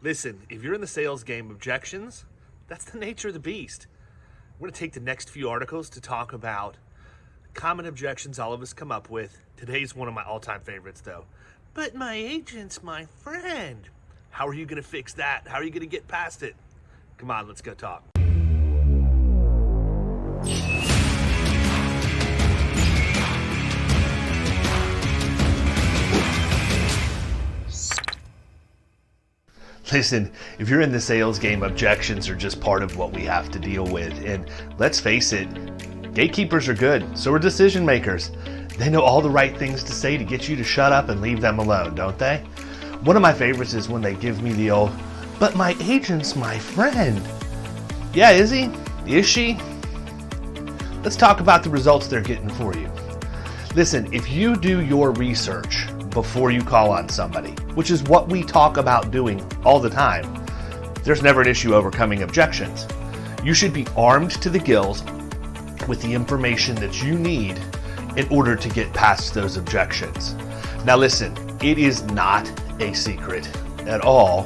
Listen, if you're in the sales game, objections, that's the nature of the beast. We're going to take the next few articles to talk about common objections all of us come up with. Today's one of my all-time favorites, though. But my agent's my friend. How are you going to fix that? How are you going to get past it? Come on, let's go talk. Listen, if you're in the sales game, objections are just part of what we have to deal with. And let's face it, gatekeepers are good, so are decision makers. They know all the right things to say to get you to shut up and leave them alone, don't they? One of my favorites is when they give me the old, but my agent's my friend. Yeah, is he? Is she? Let's talk about the results they're getting for you. Listen, if you do your research before you call on somebody, which is what we talk about doing all the time, there's never an issue overcoming objections. You should be armed to the gills with the information that you need in order to get past those objections. Now listen, it is not a secret at all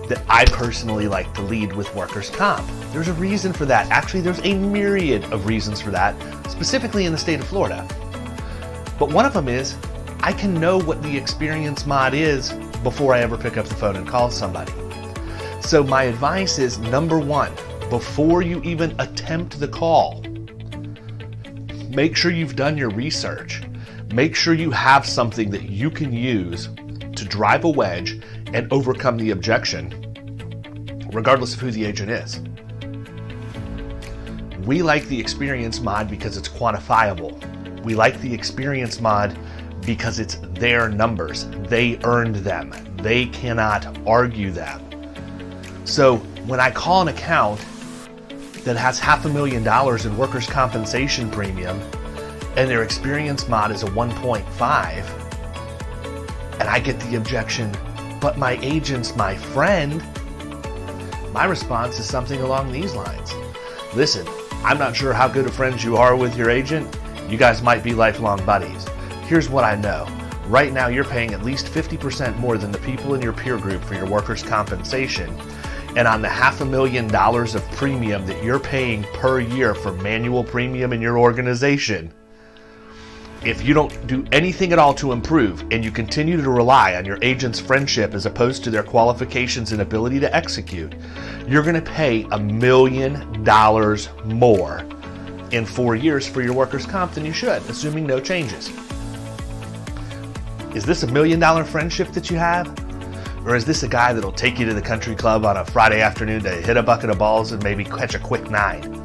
that I personally like to lead with workers' comp. There's a reason for that. Actually, there's a myriad of reasons for that, specifically in the state of Florida. But one of them is, I can know what the experience mod is before I ever pick up the phone and call somebody. So my advice is, number one, before you even attempt the call, make sure you've done your research. Make sure you have something that you can use to drive a wedge and overcome the objection, regardless of who the agent is. We like the experience mod because it's quantifiable. We like the experience mod because it's their numbers. They earned them. They cannot argue them. So when I call an account that has $500,000 in workers' compensation premium and their experience mod is a 1.5, and I get the objection, but my agent's my friend, my response is something along these lines. Listen, I'm not sure how good of friends you are with your agent. You guys might be lifelong buddies. Here's what I know. Right now, you're paying at least 50% more than the people in your peer group for your workers' compensation. And on the $500,000 of premium that you're paying per year for manual premium in your organization, if you don't do anything at all to improve and you continue to rely on your agent's friendship as opposed to their qualifications and ability to execute, you're going to pay $1 million more in 4 years for your workers' comp than you should, assuming no changes. Is this $1 million friendship that you have? Or is this a guy that'll take you to the country club on a Friday afternoon to hit a bucket of balls and maybe catch a quick 9?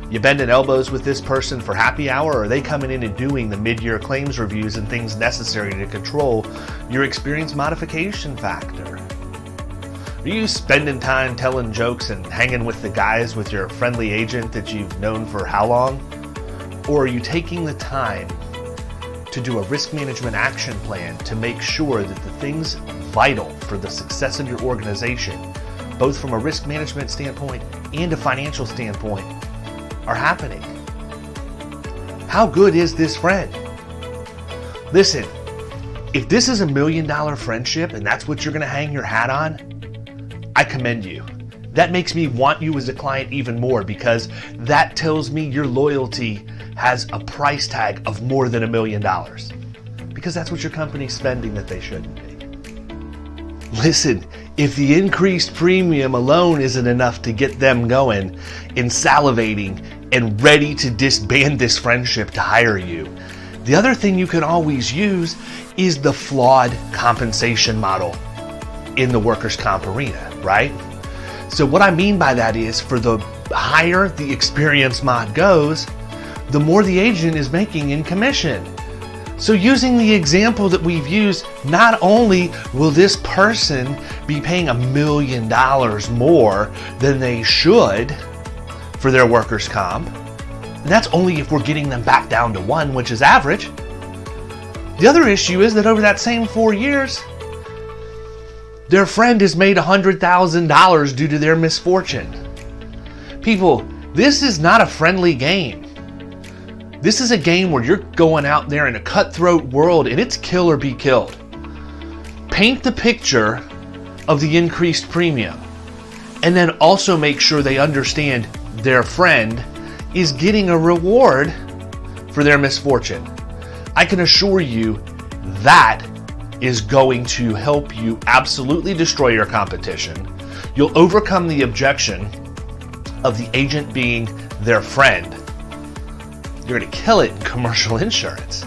You bending elbows with this person for happy hour, or are they coming in and doing the mid-year claims reviews and things necessary to control your experience modification factor? Are you spending time telling jokes and hanging with the guys with your friendly agent that you've known for how long? Or are you taking the time to do a risk management action plan to make sure that the things vital for the success of your organization, both from a risk management standpoint and a financial standpoint, are happening? How good is this friend? Listen, if this is $1 million friendship and that's what you're going to hang your hat on, I commend you. That makes me want you as a client even more, because that tells me your loyalty has a price tag of more than $1 million, because that's what your company's spending that they shouldn't be. Listen, if the increased premium alone isn't enough to get them going and salivating and ready to disband this friendship to hire you, the other thing you can always use is the flawed compensation model in the workers' comp arena, right? So what I mean by that is, for the higher the experience mod goes, the more the agent is making in commission. So using the example that we've used, not only will this person be paying $1 million more than they should for their workers' comp, and that's only if we're getting them back down to 1, which is average. The other issue is that over that same 4 years, their friend has made $100,000 due to their misfortune. People, this is not a friendly game. This is a game where you're going out there in a cutthroat world and it's kill or be killed. Paint the picture of the increased premium. And then also make sure they understand their friend is getting a reward for their misfortune. I can assure you that is going to help you absolutely destroy your competition. You'll overcome the objection of the agent being their friend. You're going to kill it in commercial insurance.